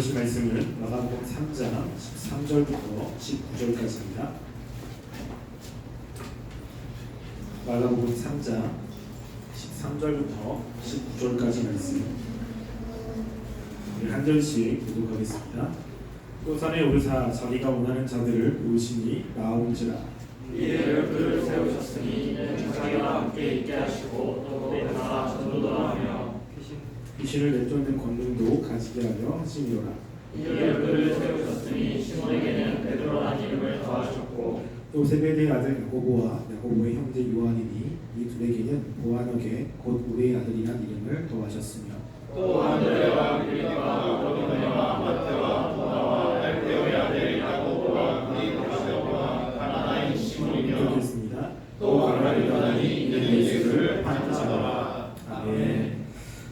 보실 말씀은 마가복음 3장 13절부터 19절까지입니다. 마가복음 3장 13절부터 19절까지 말씀 우리 한 절씩 교독하겠습니다. 또 산에 오르사 자기가 원하는 자들을 부르시니 나온지라. 이를 그를 세우셨으니 자기와 함께 있게 하시고 또 다 전도도 하며 귀신을 내쫓는 권능도 가지게 하려 하시니라. 이를 그를 세우셨으니 시몬에게는 베드로라는 이름을 더하셨고 또 세베대의 아들 야고보와 야고보의 형제 요한이니 이 둘에게는 보아너게 곧 우리의 아들이란 이름을 더하셨으며 또 안드레와 빌립과 버르메와 마태와 도마와 알페오의 아들 야고보와 바리바와 가나나인 시몬이며 읽겠습니다. 또 가라리가니 이는 예수를 반자더라. 아멘.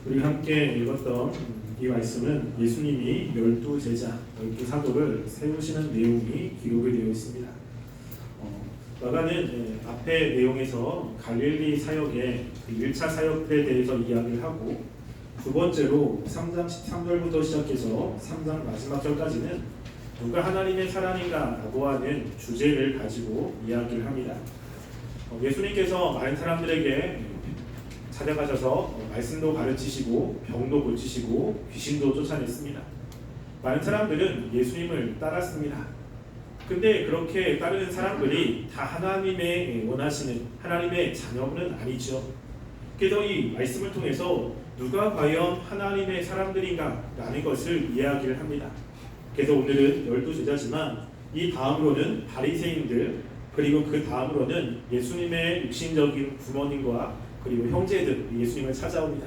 우리 함께 읽었던 이 말씀은 예수님이 12제자, 12사도를 세우시는 내용이 기록이 되어 있습니다. 마가는 앞의 내용에서 갈릴리 사역의 1차 사역에 대해서 이야기를 하고 두 번째로 3장 13절부터 시작해서 3장 마지막 절까지는 누가 하나님의 사람인가 라고 하는 주제를 가지고 이야기를 합니다. 예수님께서 많은 사람들에게 찾아가셔서 말씀도 가르치시고 병도 고치시고 귀신도 쫓아냈습니다. 많은 사람들은 예수님을 따랐습니다. 근데 그렇게 따르는 사람들이 다 하나님의 원하시는 하나님의 자녀는 아니죠. 그래서 이 말씀을 통해서 누가 과연 하나님의 사람들인가 라는 것을 이야기를 합니다. 그래서 오늘은 12제자지만 이 다음으로는 바리새인들 그리고 그 다음으로는 예수님의 육신적인 부모님과 그리고 형제들 예수님을 찾아옵니다.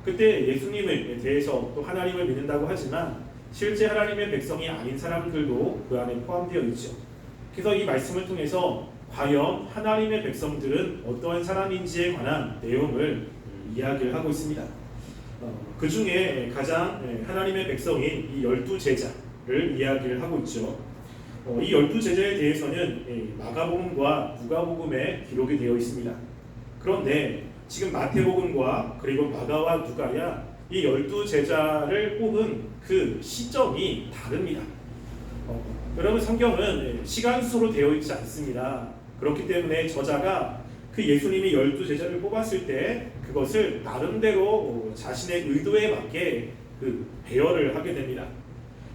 그때 예수님에 대해서 또 하나님을 믿는다고 하지만 실제 하나님의 백성이 아닌 사람들도 그 안에 포함되어 있죠. 그래서 이 말씀을 통해서 과연 하나님의 백성들은 어떠한 사람인지에 관한 내용을 이야기를 하고 있습니다. 그 중에 가장 하나님의 백성인 이 12제자를 이야기를 하고 있죠. 이 12제자에 대해서는 마가복음과 누가복음에 기록이 되어 있습니다. 그런데 지금 마태복음과 그리고 마가와 누가야 이 12제자를 뽑은 그 시점이 다릅니다. 여러분 성경은 시간수로 되어 있지 않습니다. 그렇기 때문에 저자가 그 예수님이 12제자를 뽑았을 때 그것을 나름대로 자신의 의도에 맞게 그 배열을 하게 됩니다.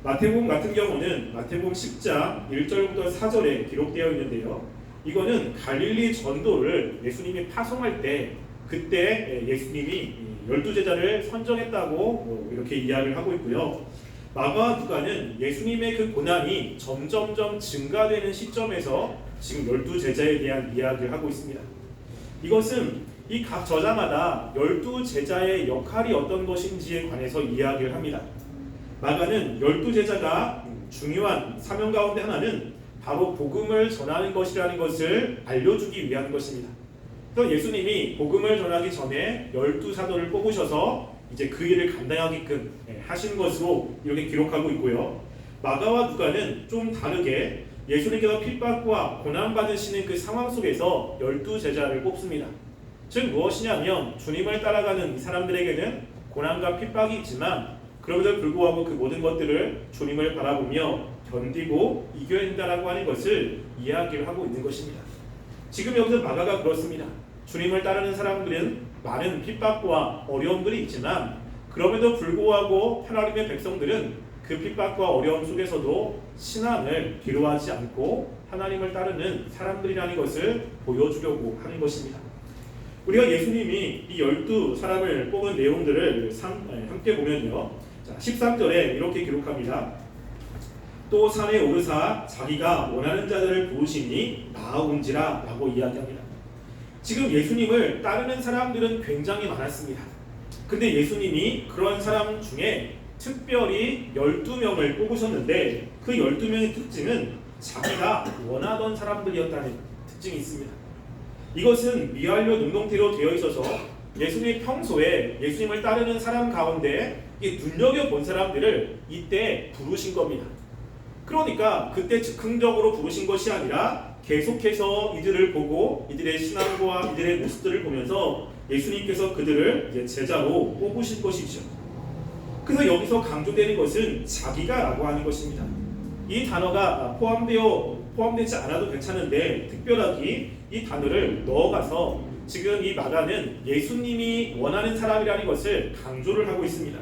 마태복음 같은 경우는 마태복음 10장 1절부터 4절에 기록되어 있는데요. 이거는 갈릴리 전도를 예수님이 파송할 때 그때 예수님이 12제자를 선정했다고 이렇게 이야기를 하고 있고요. 마가와 누가는 예수님의 그 고난이 점점점 증가되는 시점에서 지금 12제자에 대한 이야기를 하고 있습니다. 이것은 이 각 저자마다 12제자의 역할이 어떤 것인지에 관해서 이야기를 합니다. 마가는 12제자가 중요한 사명 가운데 하나는 바로 복음을 전하는 것이라는 것을 알려주기 위한 것입니다. 또 예수님이 복음을 전하기 전에 12사도를 뽑으셔서 이제 그 일을 감당하게끔 하신 것으로 이렇게 기록하고 있고요. 마가와 누가는 좀 다르게 예수님께서 핍박과 고난받으시는 그 상황 속에서 12제자를 뽑습니다. 즉 무엇이냐면 주님을 따라가는 이 사람들에게는 고난과 핍박이 있지만 그럼에도 불구하고 그 모든 것들을 주님을 바라보며 견디고 이겨야 된다라고 하는 것을 이야기를 하고 있는 것입니다. 지금 여기서 마가가 그렇습니다. 주님을 따르는 사람들은 많은 핍박과 어려움들이 있지만 그럼에도 불구하고 하나님의 백성들은 그 핍박과 어려움 속에서도 신앙을 뒤로하지 않고 하나님을 따르는 사람들이라는 것을 보여주려고 하는 것입니다. 우리가 예수님이 이 12사람을 뽑은 내용들을 함께 보면요. 13절에 이렇게 기록합니다. 또 산에 오르사 자기가 원하는 자들을 부르시니 나아온지라 라고 이야기합니다. 지금 예수님을 따르는 사람들은 굉장히 많았습니다. 근데 예수님이 그런 사람 중에 특별히 12명을 뽑으셨는데 그 12명의 특징은 자기가 원하던 사람들이었다는 특징이 있습니다. 이것은 미완료 능동태로 되어 있어서 예수님이 평소에 예수님을 따르는 사람 가운데 눈여겨본 사람들을 이때 부르신 겁니다. 그러니까 그때 즉흥적으로 부르신 것이 아니라 계속해서 이들을 보고 이들의 신앙과 이들의 모습들을 보면서 예수님께서 그들을 이제 제자로 뽑으신 것이죠. 그래서 여기서 강조되는 것은 자기가라고 하는 것입니다. 이 단어가 포함되지 않아도 괜찮은데 특별하게 이 단어를 넣어가서 지금 이 마가는 예수님이 원하는 사람이라는 것을 강조를 하고 있습니다.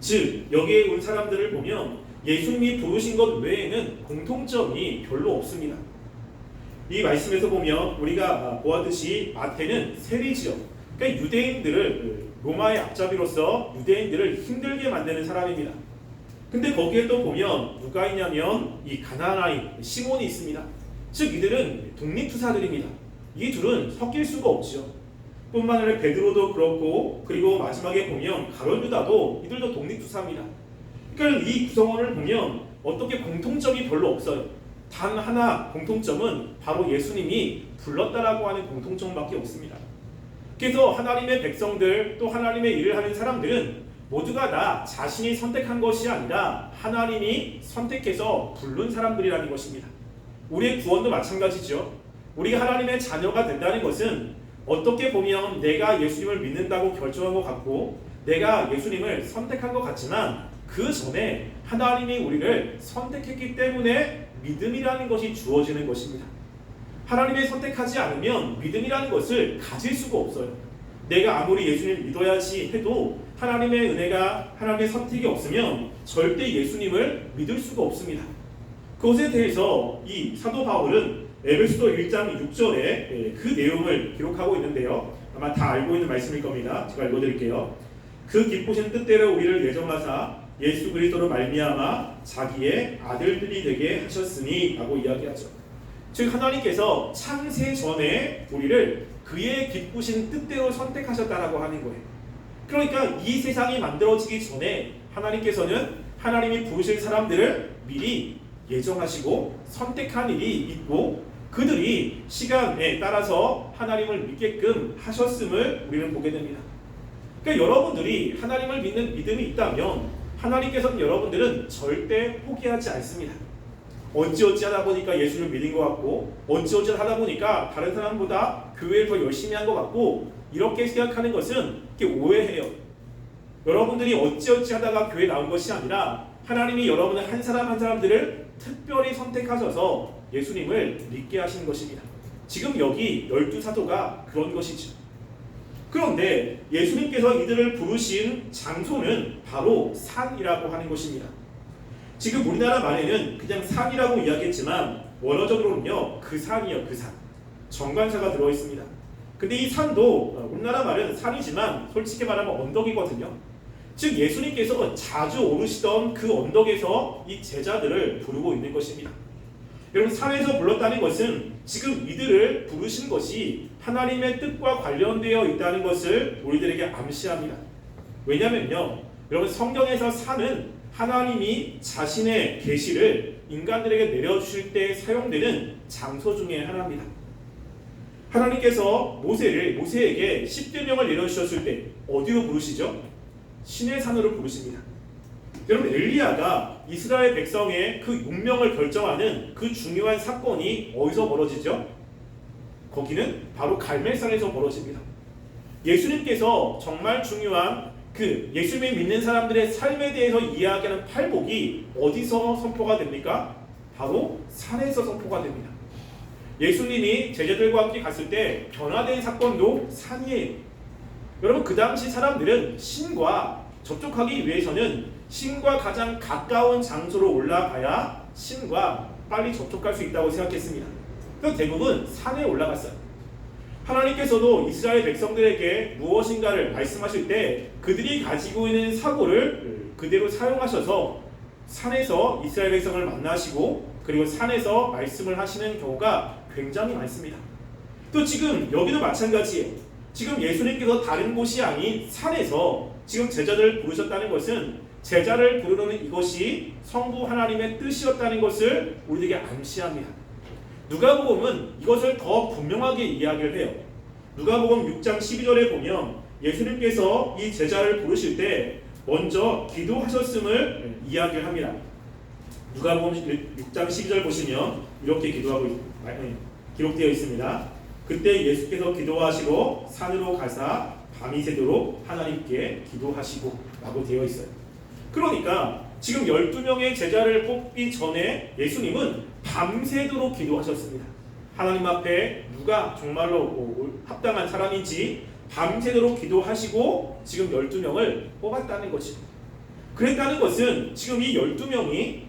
즉 여기에 온 사람들을 보면 예수님이 부르신 것 외에는 공통점이 별로 없습니다. 이 말씀에서 보면 우리가 보았듯이 마태는 세리지요. 그러니까 유대인들을 로마의 앞잡이로서 유대인들을 힘들게 만드는 사람입니다. 근데 거기에 또 보면 누가 있냐면 이 가나안인 시몬이 있습니다. 즉 이들은 독립투사들입니다. 이 둘은 섞일 수가 없죠. 뿐만 아니라 베드로도 그렇고 그리고 마지막에 보면 가룟 유다도 이들도 독립투사입니다. 그러니까 이 구성원을 보면 어떻게 공통점이 별로 없어요. 단 하나 공통점은 바로 예수님이 불렀다라고 하는 공통점밖에 없습니다. 그래서 하나님의 백성들 또 하나님의 일을 하는 사람들은 모두가 다 자신이 선택한 것이 아니라 하나님이 선택해서 부른 사람들이라는 것입니다. 우리의 구원도 마찬가지죠. 우리가 하나님의 자녀가 된다는 것은 어떻게 보면 내가 예수님을 믿는다고 결정한 것 같고 내가 예수님을 선택한 것 같지만 그 전에 하나님이 우리를 선택했기 때문에 믿음이라는 것이 주어지는 것입니다. 하나님이 선택하지 않으면 믿음이라는 것을 가질 수가 없어요. 내가 아무리 예수님을 믿어야지 해도 하나님의 은혜가 하나님의 선택이 없으면 절대 예수님을 믿을 수가 없습니다. 그것에 대해서 이 사도 바울은 에베소서 1장 6절에 그 내용을 기록하고 있는데요. 아마 다 알고 있는 말씀일 겁니다. 제가 읽어드릴게요. 그 기쁘신 뜻대로 우리를 예정하사 예수 그리스도로 말미암아 자기의 아들들이 되게 하셨으니 라고 이야기하죠. 즉 하나님께서 창세 전에 우리를 그의 기쁘신 뜻대로 선택하셨다라고 하는 거예요. 그러니까 이 세상이 만들어지기 전에 하나님께서는 하나님이 부르실 사람들을 미리 예정하시고 선택한 일이 있고 그들이 시간에 따라서 하나님을 믿게끔 하셨음을 우리는 보게 됩니다. 그러니까 여러분들이 하나님을 믿는 믿음이 있다면 하나님께서는 여러분들은 절대 포기하지 않습니다. 어찌어찌 하다 보니까 예수를 믿은 것 같고 어찌어찌 하다 보니까 다른 사람보다 교회를 더 열심히 한 것 같고 이렇게 생각하는 것은 이렇게 오해해요. 여러분들이 어찌어찌 하다가 교회에 나온 것이 아니라 하나님이 여러분의 한 사람 한 사람들을 특별히 선택하셔서 예수님을 믿게 하시는 것입니다. 지금 여기 12사도가 그런 것이죠. 그런데 예수님께서 이들을 부르신 장소는 바로 산이라고 하는 것입니다. 지금 우리나라 말에는 그냥 산이라고 이야기했지만 원어적으로는요 그 산이요 그 산 정관사가 들어있습니다. 근데 이 산도 우리나라 말은 산이지만 솔직히 말하면 언덕이거든요. 즉 예수님께서 자주 오르시던 그 언덕에서 이 제자들을 부르고 있는 것입니다. 여러분 산에서 불렀다는 것은 지금 이들을 부르신 것이 하나님의 뜻과 관련되어 있다는 것을 우리들에게 암시합니다. 왜냐면요 여러분 성경에서 산은 하나님이 자신의 계시를 인간들에게 내려주실 때 사용되는 장소 중에 하나입니다. 하나님께서 모세에게 10계명을 내려주셨을 때 어디로 부르시죠? 신의 산으로 부르십니다. 여러분 엘리야가 이스라엘 백성의 그 운명을 결정하는 그 중요한 사건이 어디서 벌어지죠? 거기는 바로 갈멜산에서 벌어집니다. 예수님께서 정말 중요한 그 예수님을 믿는 사람들의 삶에 대해서 이야기하는 팔복이 어디서 선포가 됩니까? 바로 산에서 선포가 됩니다. 예수님이 제자들과 함께 갔을 때 변화된 사건도 산이에요. 여러분 그 당시 사람들은 신과 접촉하기 위해서는 신과 가장 가까운 장소로 올라가야 신과 빨리 접촉할 수 있다고 생각했습니다. 그래서 대부분 산에 올라갔어요. 하나님께서도 이스라엘 백성들에게 무엇인가를 말씀하실 때 그들이 가지고 있는 사고를 그대로 사용하셔서 산에서 이스라엘 백성을 만나시고 그리고 산에서 말씀을 하시는 경우가 굉장히 많습니다. 또 지금 여기도 마찬가지예요. 지금 예수님께서 다른 곳이 아닌 산에서 지금 제자들을 부르셨다는 것은 제자를 부르는 이것이 성부 하나님의 뜻이었다는 것을 우리에게 암시합니다. 누가복음은 이것을 더 분명하게 이야기를 해요. 누가복음 6장 12절에 보면 예수님께서 이 제자를 부르실 때 먼저 기도하셨음을 이야기를 합니다. 누가복음 6장 12절 보시면 이렇게 기록되어 있습니다. 그때 예수께서 기도하시고 산으로 가사 밤이 새도록 하나님께 기도하시고 라고 되어 있어요. 그러니까 지금 12명의 제자를 뽑기 전에 예수님은 밤새도록 기도하셨습니다. 하나님 앞에 누가 정말로 합당한 사람인지 밤새도록 기도하시고 지금 12명을 뽑았다는 것이죠. 그랬다는 것은 지금 이 12명이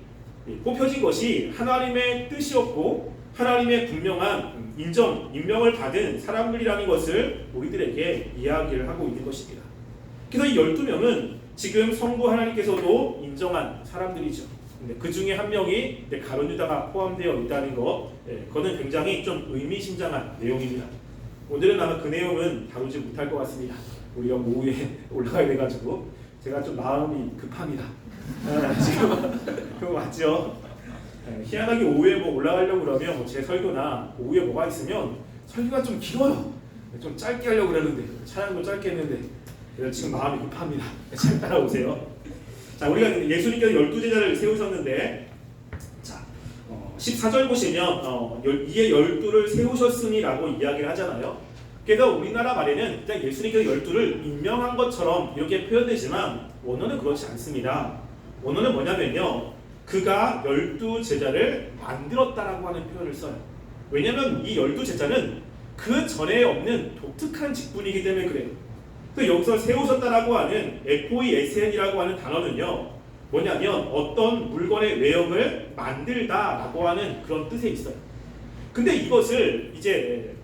뽑혀진 것이 하나님의 뜻이었고 하나님의 분명한 임명을 받은 사람들이라는 것을 우리들에게 이야기를 하고 있는 것입니다. 그래서 이 12명은 지금 성부 하나님께서도 인정한 사람들이죠. 그 중에 한 명이 가룟 유다가 포함되어 있다는 것, 그거는 굉장히 좀 의미심장한 내용입니다. 오늘은 아마 그 내용은 다루지 못할 것 같습니다. 우리가 오후에 올라가야 돼가지고 제가 좀 마음이 급합니다. 지금 그거 맞죠? 희한하게 오후에 뭐 올라가려고 그러면 제 설교나 오후에 뭐가 있으면 설교가 좀 길어요. 좀 짧게 하려고 그러는데 차량도 짧게 했는데 지금 마음이 급합니다. 잘 따라오세요. 자, 우리가 예수님께서 12제자를 세우셨는데, 자, 14절 보시면 이에 12를 세우셨으니라고 이야기를 하잖아요. 그래서 우리나라 말에는 그냥 예수님께서 12를 임명한 것처럼 이렇게 표현되지만 원어는 그렇지 않습니다. 원어는 뭐냐면요, 그가 12제자를 만들었다라고 하는 표현을 써요. 왜냐하면 이 12제자는 그 전에 없는 독특한 직분이기 때문에 그래요. 또 여기서 세우셨다라고 하는 FOESN이라고 하는 단어는요, 뭐냐면 어떤 물건의 외형을 만들다라고 하는 그런 뜻에 있어요. 근데 이것을 이제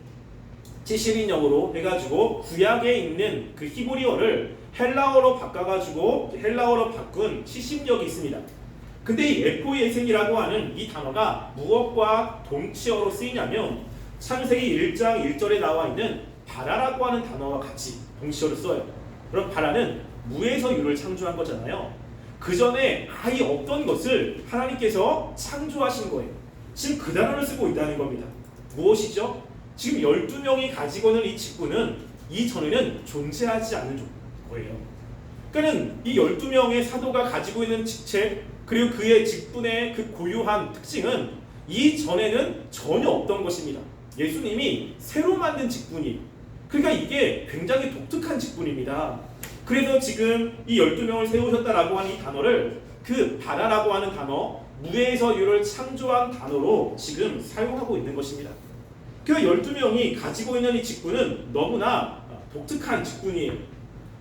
70인역으로 해가지고 구약에 있는 그 히브리어를 헬라어로 바꿔가지고 헬라어로 바꾼 70역이 있습니다. 근데 이 FOESN이라고 하는 이 단어가 무엇과 동치어로 쓰이냐면 창세기 1장 1절에 나와 있는 바라라고 하는 단어와 같이 동치어를 써요. 그럼 바라는 무에서 유를 창조한 거잖아요. 그 전에 아예 없던 것을 하나님께서 창조하신 거예요. 지금 그 단어를 쓰고 있다는 겁니다. 무엇이죠? 지금 12명이 가지고 있는 이 직분은 이전에는 존재하지 않는 거예요. 그러니까 이 12명의 사도가 가지고 있는 직책 그리고 그의 직분의 그 고유한 특징은 이전에는 전혀 없던 것입니다. 예수님이 새로 만든 직분이에요. 그러니까 이게 굉장히 독특한 직분입니다. 그래서 지금 이 12명을 세우셨다라고 하는 이 단어를 그 바라라고 하는 단어, 무에서 유를 창조한 단어로 지금 사용하고 있는 것입니다. 그 12명이 가지고 있는 이 직분은 너무나 독특한 직분이에요.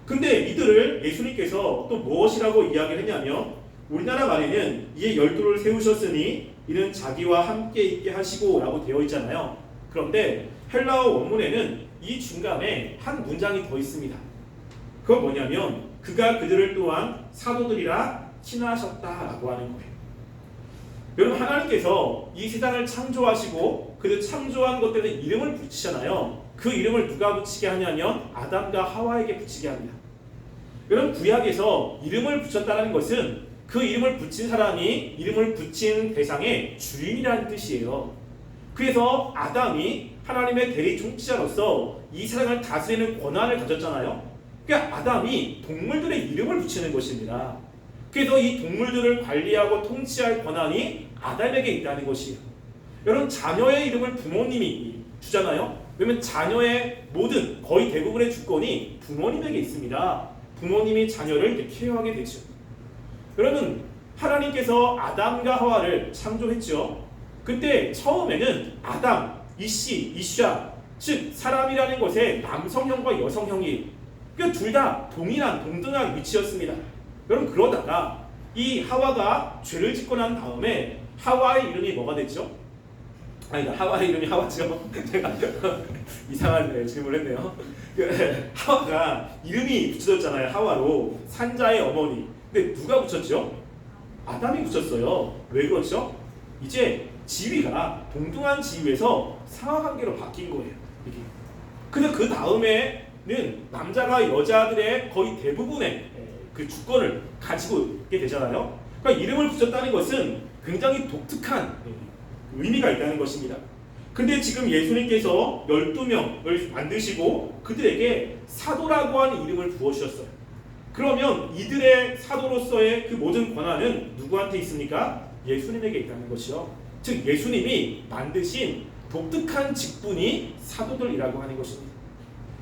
근데 이들을 예수님께서 또 무엇이라고 이야기를 했냐면 우리나라 말에는 이에 12를 세우셨으니 이는 자기와 함께 있게 하시고 라고 되어 있잖아요. 그런데 헬라어 원문에는 이 중간에 한 문장이 더 있습니다. 그건 뭐냐면 그가 그들을 또한 사도들이라 칭하셨다라고 하는 거예요. 여러분, 하나님께서 이 세상을 창조하시고 그들 창조한 것 때문에 이름을 붙이잖아요. 그 이름을 누가 붙이게 하냐면 아담과 하와에게 붙이게 합니다. 여러분, 구약에서 이름을 붙였다는 것은 그 이름을 붙인 사람이 이름을 붙인 대상의 주인이라는 뜻이에요. 그래서 아담이 하나님의 대리 통치자로서 이 세상을 다스리는 권한을 가졌잖아요. 그러니까 아담이 동물들의 이름을 붙이는 것입니다. 그래서 이 동물들을 관리하고 통치할 권한이 아담에게 있다는 것이에요. 여러분, 자녀의 이름을 부모님이 주잖아요. 왜냐면 자녀의 모든 거의 대부분의 주권이 부모님에게 있습니다. 부모님이 자녀를 이렇게 케어하게 되죠. 여러분, 하나님께서 아담과 하와를 창조했죠. 그때 처음에는 아담, 이씨, 이샤, 즉 사람이라는 것의 남성형과 여성형이 그러니까 둘 다 동등한 위치였습니다. 여러분, 그러다가 이 하와가 죄를 짓고 난 다음에 하와의 이름이 뭐가 됐죠? 아니다, 하와의 이름이 하와죠. 제가 이상한 질문을 했네요. 하와가 이름이 붙여졌잖아요. 하와로 산자의 어머니. 근데 누가 붙였죠? 아담이 붙였어요. 왜 그렇죠? 이제 지위가 동등한 지위에서 상하관계로 바뀐 거예요. 이게. 근데 그 다음에는 남자가 여자들의 거의 대부분의 그 주권을 가지고 있게 되잖아요. 그러니까 이름을 붙였다는 것은 굉장히 독특한 의미가 있다는 것입니다. 근데 지금 예수님께서 12명을 만드시고 그들에게 사도라고 하는 이름을 부어주셨어요. 그러면 이들의 사도로서의 그 모든 권한은 누구한테 있습니까? 예수님에게 있다는 것이요. 즉 예수님이 만드신 독특한 직분이 사도들이라고 하는 것입니다.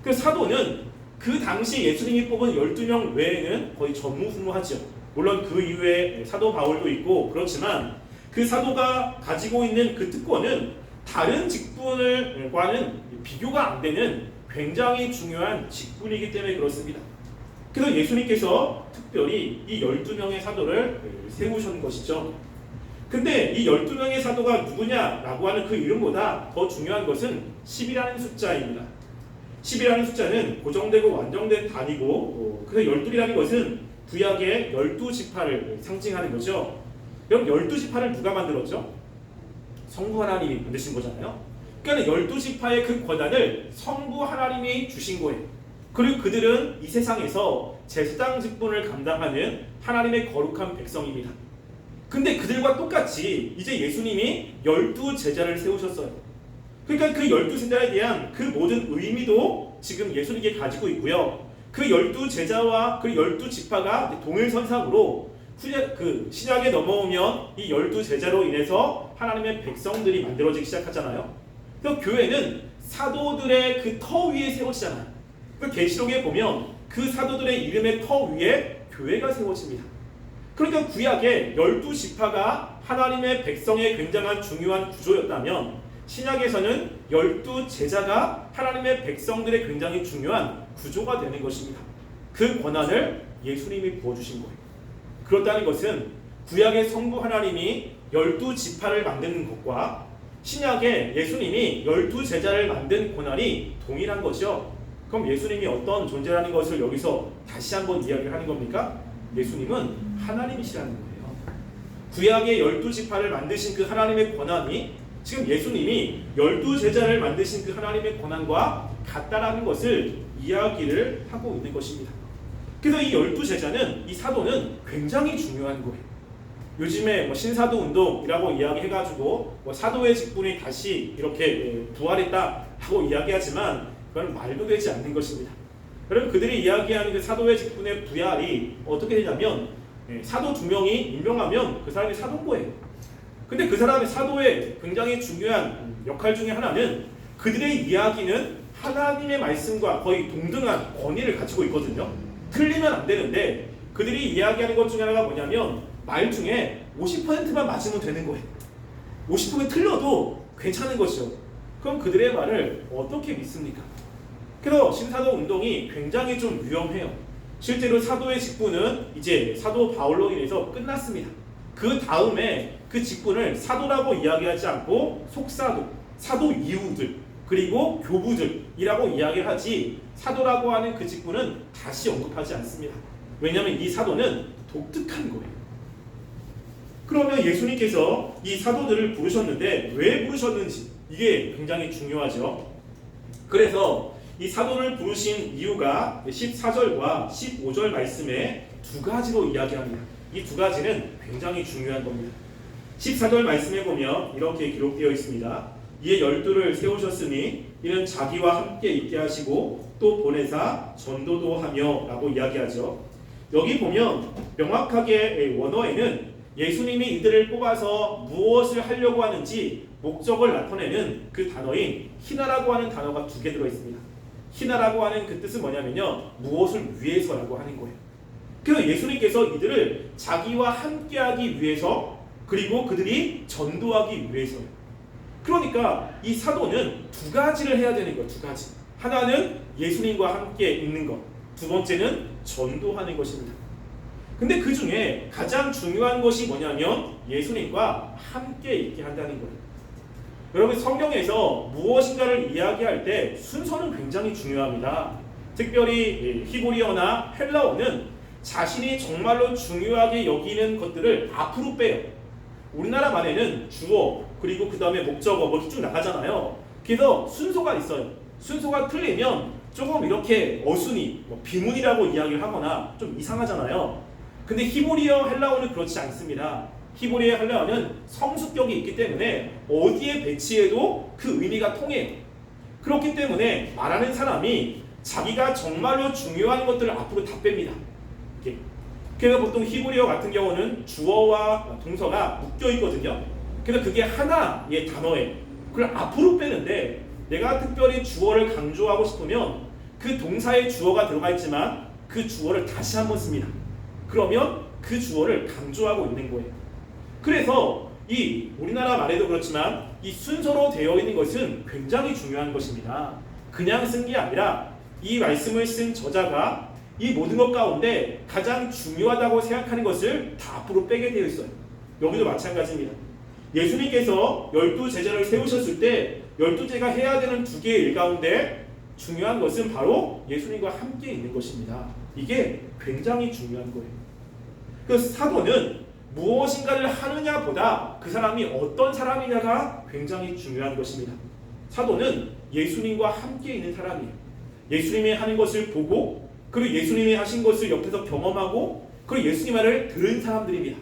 그 사도는 그 당시 예수님이 뽑은 12명 외에는 거의 전무후무하죠. 물론 그 이후에 사도 바울도 있고 그렇지만 그 사도가 가지고 있는 그 특권은 다른 직분과는 비교가 안 되는 굉장히 중요한 직분이기 때문에 그렇습니다. 그래서 예수님께서 특별히 이 12명의 사도를 세우신 것이죠. 근데 이 12명의 사도가 누구냐라고 하는 그 이름보다 더 중요한 것은 10이라는 숫자입니다. 10이라는 숫자는 고정되고 완성된 단위고 그래서 12이라는 것은 구약의 12지파를 상징하는 거죠. 그럼 12지파를 누가 만들었죠? 성부 하나님이 만드신 거잖아요. 그러니까 12지파의 그 권한을 성부 하나님이 주신 거예요. 그리고 그들은 이 세상에서 제사장 직분을 감당하는 하나님의 거룩한 백성입니다. 근데 그들과 똑같이 이제 예수님이 12제자를 세우셨어요. 그러니까 그 12제자에 대한 그 모든 의미도 지금 예수님께 가지고 있고요. 그 12제자와 그 12지파가 동일선상으로 그 신약에 넘어오면 이 12제자로 인해서 하나님의 백성들이 만들어지기 시작하잖아요. 그래서 교회는 사도들의 그 터 위에 세워지잖아요. 그 계시록에 보면 그 사도들의 이름의 터 위에 교회가 세워집니다. 그러니까 구약의 12지파가 하나님의 백성의 굉장한 중요한 구조였다면 신약에서는 12제자가 하나님의 백성들의 굉장히 중요한 구조가 되는 것입니다. 그 권한을 예수님이 부어주신 거예요. 그렇다는 것은 구약의 성부 하나님이 12지파를 만드는 것과 신약의 예수님이 12제자를 만든 권한이 동일한 것이죠. 그럼 예수님이 어떤 존재라는 것을 여기서 다시 한번 이야기를 하는 겁니까? 예수님은 하나님이시라는 거예요. 구약의 12지파를 만드신 그 하나님의 권한이 지금 예수님이 12제자를 만드신 그 하나님의 권한과 같다라는 것을 이야기를 하고 있는 것입니다. 그래서 이 12제자는, 이 사도는 굉장히 중요한 거예요. 요즘에 신사도 운동이라고 이야기해가지고 사도의 직분이 다시 이렇게 부활했다라고 이야기하지만 그건 말도 되지 않는 것입니다. 여러분, 그들이 이야기하는 그 사도의 직분의 부활이 어떻게 되냐면 사도 2명이 임명하면 그 사람이 사도인 거예요. 근데 그 사람의 사도의 굉장히 중요한 역할 중에 하나는 그들의 이야기는 하나님의 말씀과 거의 동등한 권위를 가지고 있거든요. 틀리면 안 되는데 그들이 이야기하는 것 중에 하나가 뭐냐면 말 중에 50%만 맞으면 되는 거예요. 50% 틀려도 괜찮은 것이죠. 그럼 그들의 말을 어떻게 믿습니까? 그래서 신사도 운동이 굉장히 좀 위험해요. 실제로 사도의 직분은 이제 사도 바울로 인해서 끝났습니다. 그 다음에 그 직분을 사도라고 이야기하지 않고 속사도, 사도 이후들, 그리고 교부들이라고 이야기를 하지 사도라고 하는 그 직분은 다시 언급하지 않습니다. 왜냐하면 이 사도는 독특한 거예요. 그러면 예수님께서 이 사도들을 부르셨는데 왜 부르셨는지 이게 굉장히 중요하죠. 그래서 이 사도를 부르신 이유가 14절과 15절 말씀에 두 가지로 이야기합니다. 이 두 가지는 굉장히 중요한 겁니다. 14절 말씀에 보면 이렇게 기록되어 있습니다. 이에 12를 세우셨으니 이는 자기와 함께 있게 하시고 또 보내사 전도도 하며 라고 이야기하죠. 여기 보면 명확하게 원어에는 예수님이 이들을 뽑아서 무엇을 하려고 하는지 목적을 나타내는 그 단어인 희나라고 하는 단어가 2개 들어있습니다. 희나라고 하는 그 뜻은 뭐냐면요, 무엇을 위해서라고 하는 거예요. 그래서 예수님께서 이들을 자기와 함께하기 위해서, 그리고 그들이 전도하기 위해서요. 그러니까 이 사도는 두 가지를 해야 되는 거예요. 두 가지. 하나는 예수님과 함께 있는 것, 두 번째는 전도하는 것입니다. 근데 그 중에 가장 중요한 것이 뭐냐면 예수님과 함께 있게 한다는 거예요. 여러분, 성경에서 무엇인가를 이야기할 때 순서는 굉장히 중요합니다. 특별히 히브리어나 헬라어는 자신이 정말로 중요하게 여기는 것들을 앞으로 빼요. 우리나라 말에는 주어, 그리고 그 다음에 목적어 뭐 쭉 나가잖아요. 그래서 순서가 있어요. 순서가 틀리면 조금 이렇게 어순이 비문이라고 이야기를 하거나 좀 이상하잖아요. 근데 히브리어, 헬라어는 그렇지 않습니다. 히브리어, 헬라어는 성수격이 있기 때문에 어디에 배치해도 그 의미가 통해요. 그렇기 때문에 말하는 사람이 자기가 정말로 중요한 것들을 앞으로 다 뺍니다. 이렇게. 그래서 보통 히브리어 같은 경우는 주어와 동사가 묶여 있거든요. 그래서 그게 하나의 단어에 그걸 앞으로 빼는데, 내가 특별히 주어를 강조하고 싶으면 그 동사의 주어가 들어가 있지만 그 주어를 다시 한번 씁니다. 그러면 그 주어를 강조하고 있는 거예요. 그래서 이 우리나라 말에도 그렇지만 이 순서로 되어 있는 것은 굉장히 중요한 것입니다. 그냥 쓴 게 아니라 이 말씀을 쓴 저자가 이 모든 것 가운데 가장 중요하다고 생각하는 것을 다 앞으로 빼게 되어 있어요. 여기도 마찬가지입니다. 예수님께서 12제자를 세우셨을 때 12제가 해야 되는 두 개의 일 가운데 중요한 것은 바로 예수님과 함께 있는 것입니다. 이게 굉장히 중요한 거예요. 그 사도는 무엇인가를 하느냐보다 그 사람이 어떤 사람이냐가 굉장히 중요한 것입니다. 사도는 예수님과 함께 있는 사람이에요. 예수님이 하는 것을 보고 그리고 예수님이 하신 것을 옆에서 경험하고 그리고 예수님 말을 들은 사람들입니다.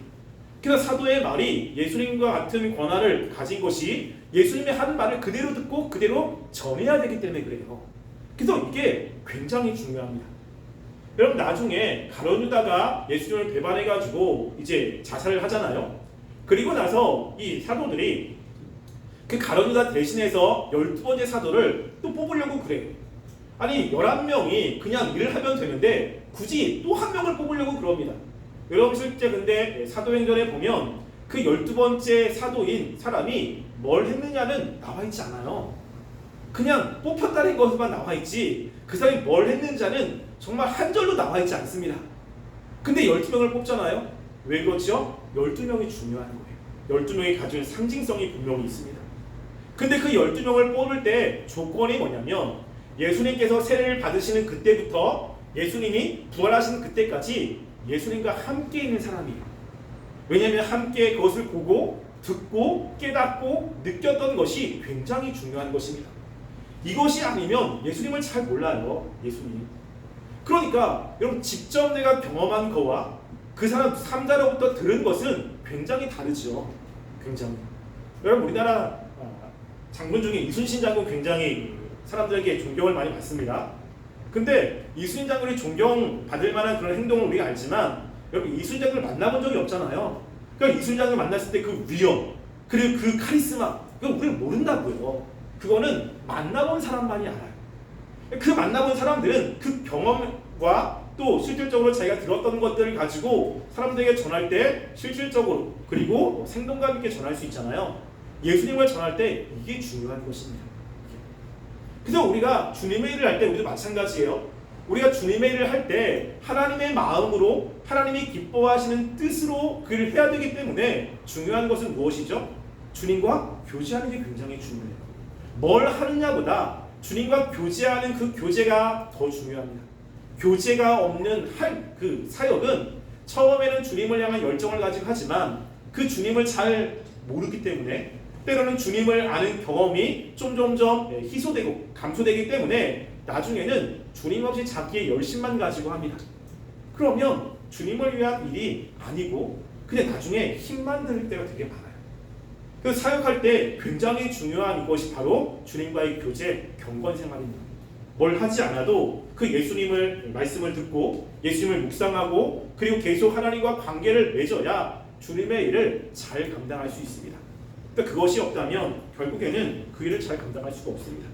그래서 사도의 말이 예수님과 같은 권한을 가진 것이 예수님이 하는 말을 그대로 듣고 그대로 전해야 되기 때문에 그래요. 그래서 이게 굉장히 중요합니다. 여러분 나중에 가룟 유다가 예수님을 배반해가지고 이제 자살을 하잖아요. 그리고 나서 이 사도들이 그 가룟 유다 대신해서 12번째 사도를 또 뽑으려고 그래요. 아니 11명이 그냥 일을 하면 되는데 굳이 또 한 명을 뽑으려고 그럽니다. 여러분 실제 근데 사도행전에 보면 그 12번째 사도인 사람이 뭘 했느냐는 나와 있지 않아요. 그냥 뽑혔다는 것만 나와 있지 그 사람이 뭘 했는지는 정말 한 절로 나와 있지 않습니다. 근데 12명을 뽑잖아요. 왜 그렇죠? 12명이 중요한 거예요. 12명이 가진 상징성이 분명히 있습니다. 근데 그 12명을 뽑을 때 조건이 뭐냐면 예수님께서 세례를 받으시는 그때부터 예수님이 부활하시는 그때까지 예수님과 함께 있는 사람이에요. 왜냐하면 함께 그것을 보고 듣고 깨닫고 느꼈던 것이 굉장히 중요한 것입니다. 이것이 아니면 예수님을 잘 몰라요. 예수님. 그러니까 여러분 직접 내가 경험한 거와 그 사람 3자로부터 들은 것은 굉장히 다르죠. 굉장히. 여러분 우리나라 장군 중에 이순신 장군 굉장히 사람들에게 존경을 많이 받습니다. 근데 이순신 장군이 존경받을 만한 그런 행동을 우리가 알지만 여러분 이순신 장군을 만나본 적이 없잖아요. 그러니까 이순신 장군을 만났을 때 그 위엄 그리고 그 카리스마 그거 우리는 모른다고요. 그거는 만나본 사람만이 알아요. 그 만나본 사람들은 그 경험과 또 실질적으로 자기가 들었던 것들을 가지고 사람들에게 전할 때 실질적으로 그리고 생동감 있게 전할 수 있잖아요. 예수님을 전할 때 이게 중요한 것입니다. 그래서 우리가 주님의 일을 할 때 우리도 마찬가지예요. 우리가 주님의 일을 할 때 하나님의 마음으로 하나님이 기뻐하시는 뜻으로 그 일을 해야 되기 때문에 중요한 것은 무엇이죠? 주님과 교제하는 게 굉장히 중요해요. 뭘 하느냐보다 주님과 교제하는 그 교제가 더 중요합니다. 교제가 없는 그 사역은 처음에는 주님을 향한 열정을 가지고 하지만 그 주님을 잘 모르기 때문에 때로는 주님을 아는 경험이 점점점 희소되고 감소되기 때문에 나중에는 주님 없이 자기의 열심만 가지고 합니다. 그러면 주님을 위한 일이 아니고 그냥 나중에 힘만 들을 때가 되게 많아요. 그래서 사역할 때 굉장히 중요한 이것이 바로 주님과의 교제, 경건 생활입니다. 뭘 하지 않아도 그 예수님을 말씀을 듣고 예수님을 묵상하고 그리고 계속 하나님과 관계를 맺어야 주님의 일을 잘 감당할 수 있습니다. 그러니까 그것이 없다면 결국에는 그 일을 잘 감당할 수가 없습니다.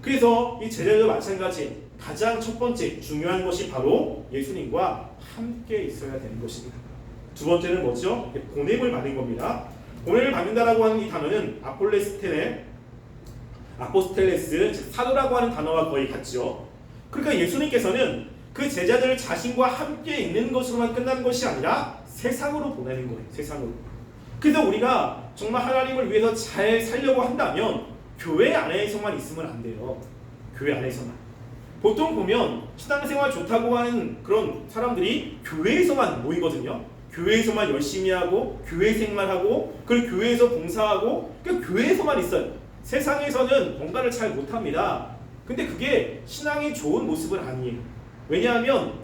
그래서 이 제자들도 마찬가지 가장 첫 번째 중요한 것이 바로 예수님과 함께 있어야 되는 것입니다. 두 번째는 뭐죠? 보냄을 받는 겁니다. 보냄을 받는다라고 하는 이 단어는 아포스텔레스, 즉 사도라고 하는 단어와 거의 같죠. 그러니까 예수님께서는 그 제자들 자신과 함께 있는 것으로만 끝나는 것이 아니라 세상으로 보내는 거예요. 세상으로. 그래서 우리가 정말 하나님을 위해서 잘 살려고 한다면 교회 안에서만 있으면 안 돼요. 교회 안에서만. 보통 보면 신앙생활 좋다고 하는 그런 사람들이 교회에서만 모이거든요. 교회에서만 열심히 하고 교회 생활하고 그리고 교회에서 봉사하고 그러니까 교회에서만 있어요. 세상에서는 뭔가를 잘 못합니다. 근데 그게 신앙이 좋은 모습은 아니에요. 왜냐하면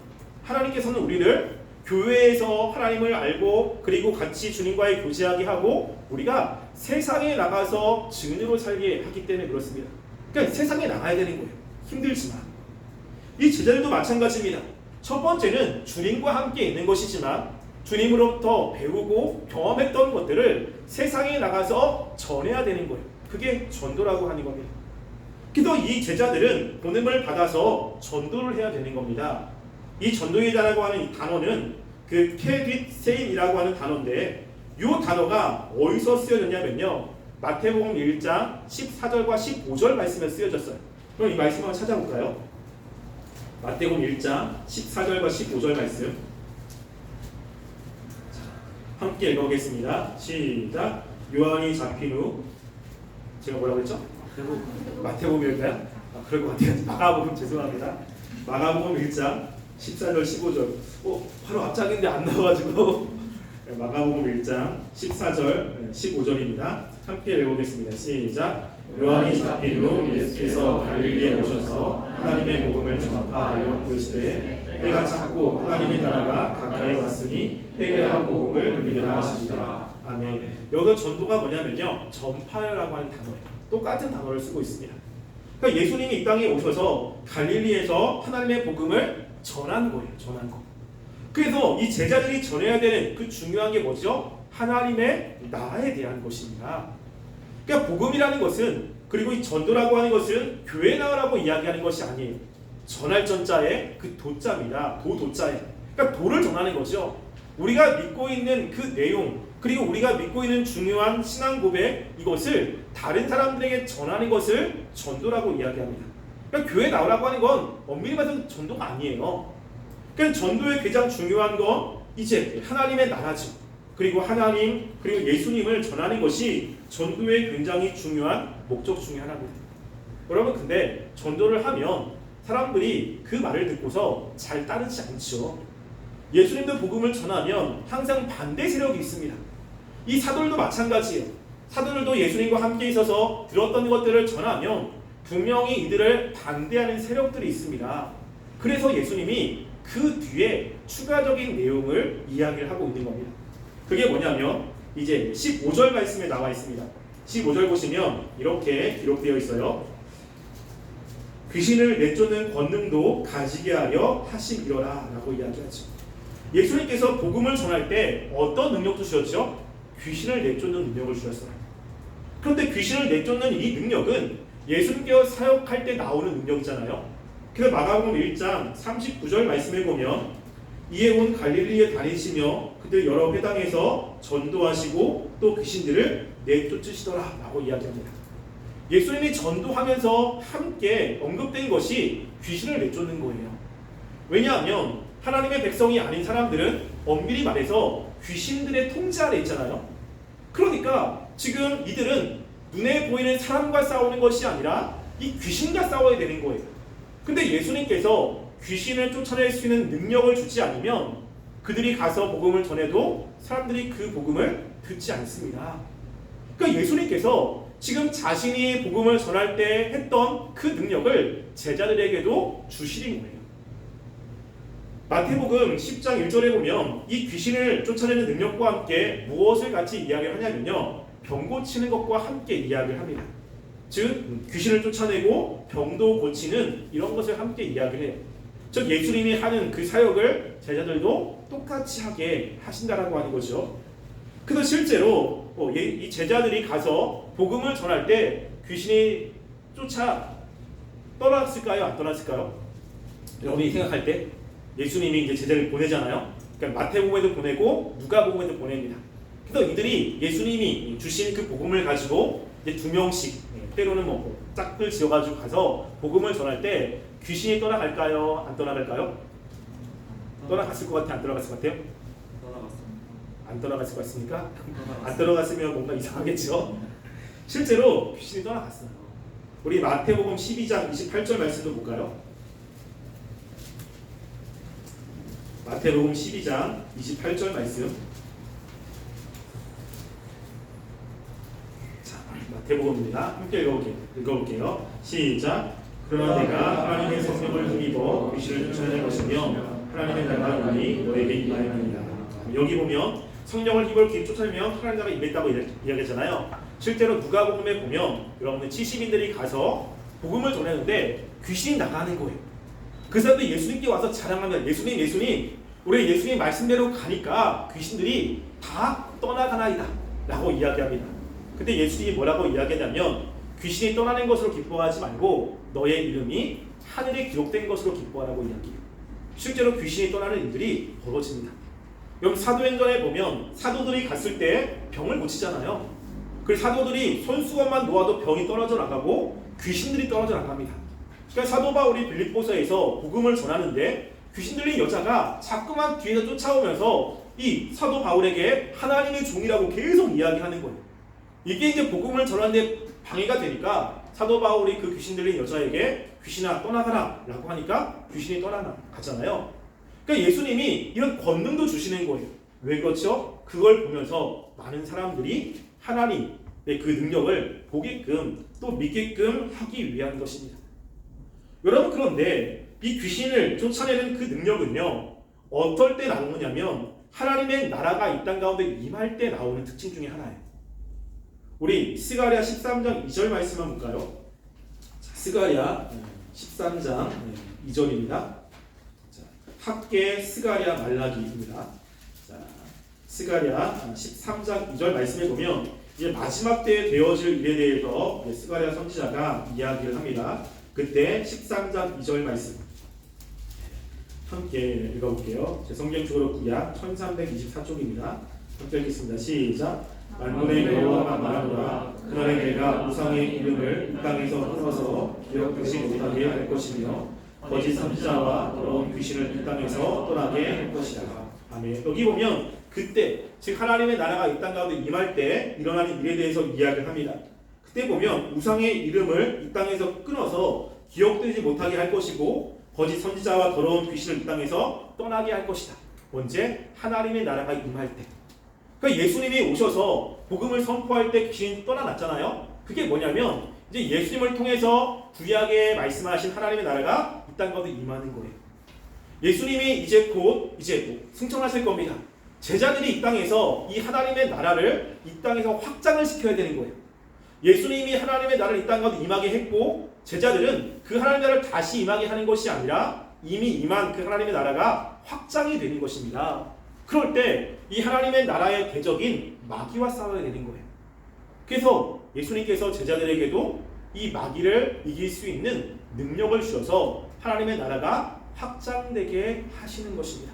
하나님께서는 우리를 교회에서 하나님을 알고 그리고 같이 주님과의 교제하게 하고 우리가 세상에 나가서 증인으로 살게 하기 때문에 그렇습니다. 그러니까 세상에 나가야 되는 거예요. 힘들지만. 이 제자들도 마찬가지입니다. 첫 번째는 주님과 함께 있는 것이지만 주님으로부터 배우고 경험했던 것들을 세상에 나가서 전해야 되는 거예요. 그게 전도라고 하는 겁니다. 그래서 이 제자들은 복음을 받아서 전도를 해야 되는 겁니다. 이 전도회자라고 하는 이 단어는 그 케딧세인이라고 하는 단어인데 이 단어가 어디서 쓰여졌냐면요. 마태복음 1장 14절과 15절 말씀에 쓰여졌어요. 그럼 이 말씀 한번 찾아볼까요? 마태복음 1장 14절과 15절 말씀 함께 읽어보겠습니다. 시작. 요한이 잡힌 후 제가 뭐라고 했죠? 마태복음일까요? 그럴 것 같아요. 마가복음 죄송합니다. 마가복음 1장 14절 15절 바로 앞장인데 안 나와가지고 마가복음 1장 14절 15절입니다. 함께 읽어보겠습니다. 시작. 요한이 잡힌 후 예수께서 갈릴리에 오셔서 하나님의 복음을 전파하여 그러시되 해가 찼고 하나님의 나라가 가까이 왔으니 회개하고 복음을 믿으라 하시니라. 아멘. 여기 전도가 뭐냐면요. 전파라고 하는 단어예요. 똑같은 단어를 쓰고 있습니다. 그러니까 예수님이 이 땅에 오셔서 갈릴리에서 하나님의 복음을 전한 거예요. 전한 거. 그래서 이 제자들이 전해야 되는 그 중요한 게 뭐죠? 하나님의 나라에 대한 것입니다. 그러니까 복음이라는 것은 그리고 이 전도라고 하는 것은 교회 나라고 이야기하는 것이 아니에요. 전할 전자에 그 도자입니다. 도자에. 그러니까 도를 전하는 거죠. 우리가 믿고 있는 그 내용 그리고 우리가 믿고 있는 중요한 신앙 고백 이것을 다른 사람들에게 전하는 것을 전도라고 이야기합니다. 그러니까 교회 나오라고 하는 건 엄밀히 말해서 전도가 아니에요. 그러니까 전도의 가장 중요한 건 이제 하나님의 나라죠. 그리고 하나님 그리고 예수님을 전하는 것이 전도의 굉장히 중요한 목적 중에 하나입니다. 여러분 근데 전도를 하면 사람들이 그 말을 듣고서 잘 따르지 않죠. 예수님도 복음을 전하면 항상 반대 세력이 있습니다. 이 사도들도 마찬가지예요. 사도들도 예수님과 함께 있어서 들었던 것들을 전하면 분명히 이들을 반대하는 세력들이 있습니다. 그래서 예수님이 그 뒤에 추가적인 내용을 이야기를 하고 있는 겁니다. 그게 뭐냐면 이제 15절 말씀에 나와 있습니다. 15절 보시면 이렇게 기록되어 있어요. 귀신을 내쫓는 권능도 가지게 하려 하심이로라 라고 이야기하죠. 예수님께서 복음을 전할 때 어떤 능력도 주셨죠? 귀신을 내쫓는 능력을 주셨어요. 그런데 귀신을 내쫓는 이 능력은 예수님께서 사역할 때 나오는 능력이잖아요. 그래서 마가복음 1장 39절 말씀에 보면 이에 온 갈릴리에 다니시며 그들 여러 회당에서 전도하시고 또 귀신들을 내쫓으시더라 라고 이야기합니다. 예수님이 전도하면서 함께 언급된 것이 귀신을 내쫓는 거예요. 왜냐하면 하나님의 백성이 아닌 사람들은 엄밀히 말해서 귀신들의 통제 아래 있잖아요. 그러니까 지금 이들은 눈에 보이는 사람과 싸우는 것이 아니라 이 귀신과 싸워야 되는 거예요. 근데 예수님께서 귀신을 쫓아낼 수 있는 능력을 주지 않으면 그들이 가서 복음을 전해도 사람들이 그 복음을 듣지 않습니다. 그러니까 예수님께서 지금 자신이 복음을 전할 때 했던 그 능력을 제자들에게도 주시는 거예요. 마태복음 10장 1절에 보면 이 귀신을 쫓아내는 능력과 함께 무엇을 같이 이야기를 하냐면요. 병 고치는 것과 함께 이야기를 합니다. 즉 귀신을 쫓아내고 병도 고치는 이런 것을 함께 이야기를 해요. 즉 예수님이 하는 그 사역을 제자들도 똑같이 하게 하신다라고 하는 거죠. 그래서 실제로 이 제자들이 가서 복음을 전할 때 귀신이 쫓아 떠났을까요? 안 떠났을까요? 여러분이 생각할 때 예수님이 이제 제자를 보내잖아요. 그러니까 마태복음에도 보내고 누가복음에도 보냅니다. 그래서 이들이 예수님이 주신 그 복음을 가지고 이제 2명씩 때로는 뭐 짝을 지어가지고 가서 복음을 전할 때 귀신이 떠나갈까요? 안 떠나갈까요? 떠나갔을 것 같아요? 안 떠나갔을 것 같아요? 안 떠나갔을 것 같습니까? 안 떠나갔으면 뭔가 이상하겠죠? 실제로 귀신이 떠나갔어요. 우리 마태복음 12장 28절 말씀도 볼까요? 마태복음 12장 28절 말씀. 자, 마태복음입니다. 함께 읽어볼게요. 시작. 그러나 내가 하나님의 성령을 힘입어 귀신을 쫓아낼 것이며 하나님의 나라가 오니 너에게 임하리라. 여기 보면 성령을 힘입어 귀신을 쫓아내면 하나님 나라가 임했다고 이야기했잖아요. 실제로 누가복음에 보면 여러분들 70인들이 가서 복음을 전했는데 귀신이 나가는 거예요. 그 사람들이 예수님께 와서 자랑하면 예수님 우리 예수님 말씀대로 가니까 귀신들이 다 떠나가나이다 라고 이야기합니다. 근데 예수님이 뭐라고 이야기하냐면 귀신이 떠나는 것으로 기뻐하지 말고 너의 이름이 하늘에 기록된 것으로 기뻐하라고 이야기해요. 실제로 귀신이 떠나는 일들이 벌어집니다. 여러분 사도행전에 보면 사도들이 갔을 때 병을 고치잖아요. 그래서 사도들이 손수건만 놓아도 병이 떨어져 나가고 귀신들이 떨어져 나갑니다. 그러니까 사도 바울이 빌립보서에서 복음을 전하는데 귀신 들린 여자가 자꾸만 뒤에서 쫓아오면서 이 사도 바울에게 하나님의 종이라고 계속 이야기하는 거예요. 이게 이제 복음을 전하는데 방해가 되니까 사도 바울이 그 귀신 들린 여자에게 귀신아 떠나가라 라고 하니까 귀신이 떠나가잖아요. 그러니까 예수님이 이런 권능도 주시는 거예요. 왜 그렇죠? 그걸 보면서 많은 사람들이 하나님의 그 능력을 보게끔 또 믿게끔 하기 위한 것입니다. 여러분 그런데 이 귀신을 쫓아내는 그 능력은요 어떨 때 나오느냐면 하나님의 나라가 이 땅 가운데 임할 때 나오는 특징 중에 하나예요. 우리 스가랴 13장 2절 말씀 한번 볼까요? 자, 스가랴 13장 2절입니다. 학계 스가랴 말라기입니다. 자, 스가랴 13장 2절 말씀에 보면 이제 마지막 때에 되어질 일에 대해서 스가랴 선지자가 이야기를 합니다. 그때 13장 2절 말씀 함께 읽어볼게요. 제 성경적으로 구약 1324쪽입니다. 함께 읽겠습니다. 시작. 만군의 여호와가 말하노라. 그날에 내가 우상의 이름을 이 땅에서 끊어서 기억되지 못하게 할 것이며 거짓 선지자와 더러운 귀신을 이 땅에서 떠나게 할 것이다. 아멘. 여기 보면 그때 즉 하나님의 나라가 이 땅 가운데 임할 때 일어나는 일에 대해서 이야기를 합니다. 그때 보면 우상의 이름을 이 땅에서 끊어서 기억되지 못하게 할 것이고 거짓 선지자와 더러운 귀신을 이 땅에서 떠나게 할 것이다. 언제? 하나님의 나라가 임할 때. 그러니까 예수님이 오셔서 복음을 선포할 때 귀신이 떠나놨잖아요. 그게 뭐냐면 이제 예수님을 통해서 구약에 말씀하신 하나님의 나라가 이 땅 가운데 임하는 거예요. 예수님이 이제 곧 승천하실 겁니다. 제자들이 이 땅에서 이 하나님의 나라를 이 땅에서 확장을 시켜야 되는 거예요. 예수님이 하나님의 나라를 이 땅 가운데 임하게 했고 제자들은 그 하나님의 나라를 다시 임하게 하는 것이 아니라 이미 임한 그 하나님의 나라가 확장이 되는 것입니다. 그럴 때 이 하나님의 나라의 대적인 마귀와 싸워야 되는 거예요. 그래서 예수님께서 제자들에게도 이 마귀를 이길 수 있는 능력을 주셔서 하나님의 나라가 확장되게 하시는 것입니다.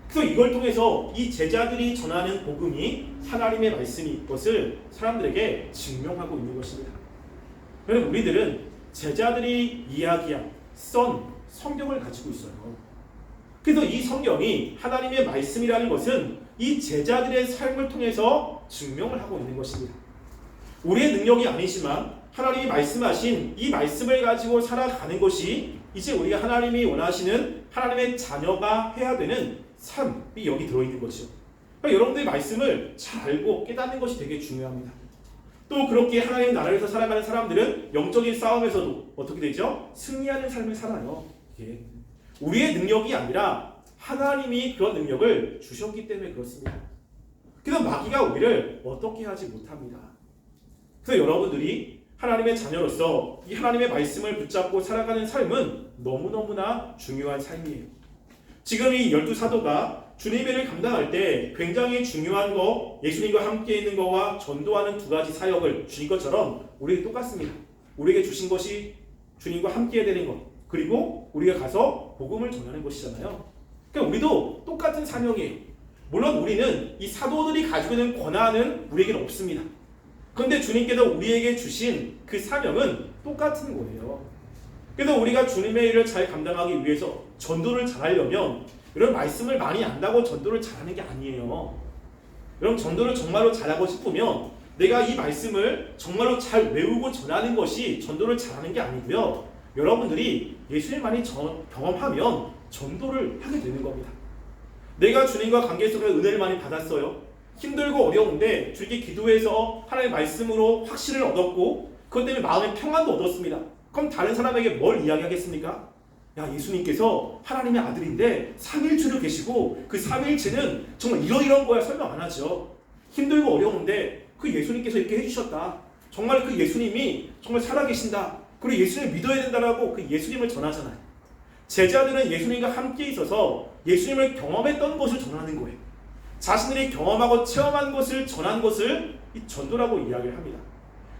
그래서 이걸 통해서 이 제자들이 전하는 복음이 하나님의 말씀인 것을 사람들에게 증명하고 있는 것입니다. 여러분 우리들은 제자들이 이야기한 썬 성경을 가지고 있어요. 그래서 이 성경이 하나님의 말씀이라는 것은 이 제자들의 삶을 통해서 증명을 하고 있는 것입니다. 우리의 능력이 아니지만 하나님이 말씀하신 이 말씀을 가지고 살아가는 것이 이제 우리가 하나님이 원하시는 하나님의 자녀가 해야 되는 삶이 여기 들어있는 거죠. 그러니까 여러분들의 말씀을 잘 알고 깨닫는 것이 되게 중요합니다. 또 그렇게 하나님의 나라에서 살아가는 사람들은 영적인 싸움에서도 어떻게 되죠? 승리하는 삶을 살아요. 예. 우리의 능력이 아니라 하나님이 그런 능력을 주셨기 때문에 그렇습니다. 그래서 마귀가 우리를 어떻게 하지 못합니다. 그래서 여러분들이 하나님의 자녀로서 이 하나님의 말씀을 붙잡고 살아가는 삶은 너무너무나 중요한 삶이에요. 지금 이 12사도가 주님의 일을 감당할 때 굉장히 중요한 거, 예수님과 함께 있는 거와 전도하는 두 가지 사역을 주신 것처럼 우리에게 똑같습니다. 우리에게 주신 것이 주님과 함께 되는 것, 그리고 우리가 가서 복음을 전하는 것이잖아요. 그러니까 우리도 똑같은 사명이에요. 물론 우리는 이 사도들이 가지고 있는 권한은 우리에게는 없습니다. 그런데 주님께서 우리에게 주신 그 사명은 똑같은 거예요. 그래서 우리가 주님의 일을 잘 감당하기 위해서 전도를 잘하려면 이런 말씀을 많이 안다고 전도를 잘하는 게 아니에요. 여러분 전도를 정말로 잘하고 싶으면 내가 이 말씀을 정말로 잘 외우고 전하는 것이 전도를 잘하는 게 아니고요. 여러분들이 예수님 많이 경험하면 전도를 하게 되는 겁니다. 내가 주님과 관계 속에 은혜를 많이 받았어요. 힘들고 어려운데 주님께 기도해서 하나님의 말씀으로 확신을 얻었고 그것 때문에 마음의 평안도 얻었습니다. 그럼 다른 사람에게 뭘 이야기하겠습니까? 야, 예수님께서 하나님의 아들인데 삼일체로 계시고 그 삼일체는 정말 이런 거야 설명 안 하죠. 힘들고 어려운데 그 예수님께서 이렇게 해주셨다. 정말 그 예수님이 정말 살아계신다. 그리고 예수님을 믿어야 된다라고 그 예수님을 전하잖아요. 제자들은 예수님과 함께 있어서 예수님을 경험했던 것을 전하는 거예요. 자신들이 경험하고 체험한 것을 전한 것을 이 전도라고 이야기를 합니다.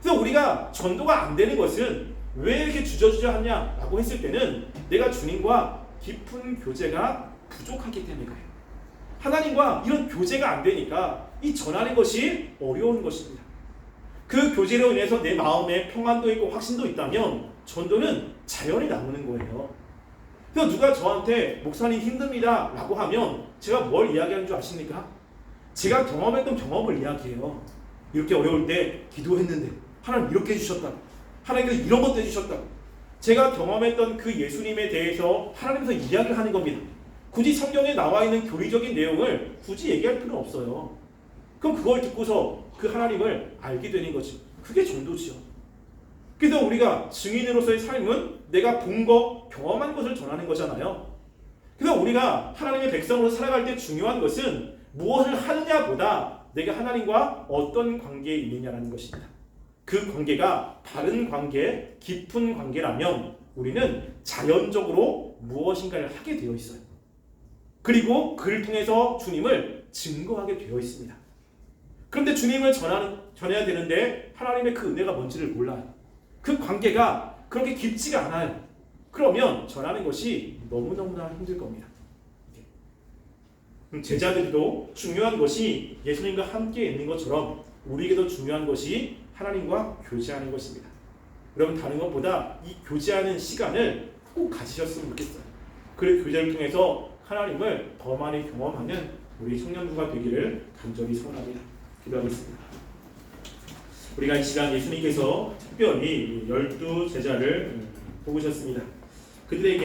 그래서 우리가 전도가 안 되는 것은 왜 이렇게 주저주저하냐라고 했을 때는 내가 주님과 깊은 교제가 부족하기 때문에 그래요. 하나님과 이런 교제가 안 되니까 이 전하는 것이 어려운 것입니다. 그 교제로 인해서 내 마음에 평안도 있고 확신도 있다면 전도는 자연히 나오는 거예요. 그래서 누가 저한테 목사님 힘듭니다 라고 하면 제가 뭘 이야기하는 줄 아십니까? 제가 경험했던 경험을 이야기해요. 이렇게 어려울 때 기도했는데 하나님 이렇게 해주셨다. 하나님께서 이런 것도 해주셨다. 제가 경험했던 그 예수님에 대해서 하나님께서 이야기를 하는 겁니다. 굳이 성경에 나와 있는 교리적인 내용을 굳이 얘기할 필요는 없어요. 그럼 그걸 듣고서 그 하나님을 알게 되는 거지. 그게 전도지요. 그래서 우리가 증인으로서의 삶은 내가 본 거, 경험한 것을 전하는 거잖아요. 그래서 우리가 하나님의 백성으로 살아갈 때 중요한 것은 무엇을 하느냐보다 내가 하나님과 어떤 관계에 있느냐라는 것입니다. 그 관계가 바른 관계, 깊은 관계라면 우리는 자연적으로 무엇인가를 하게 되어 있어요. 그리고 그를 통해서 주님을 증거하게 되어 있습니다. 그런데 주님을 전해야 되는데 하나님의 그 은혜가 뭔지를 몰라요. 그 관계가 그렇게 깊지가 않아요. 그러면 전하는 것이 너무너무나 힘들 겁니다. 제자들도 중요한 것이 예수님과 함께 있는 것처럼 우리에게도 중요한 것이 하나님과 교제하는 것입니다. 여러분 다른 것보다 이 교제하는 시간을 꼭 가지셨으면 좋겠어요. 그 교제를 통해서 하나님을 더 많이 경험하는 우리 청년부가 되기를 간절히 소원합니다. 기도하겠습니다. 우리가 이 시간 예수님께서 특별히 12 제자를 뽑으셨습니다. 그들에게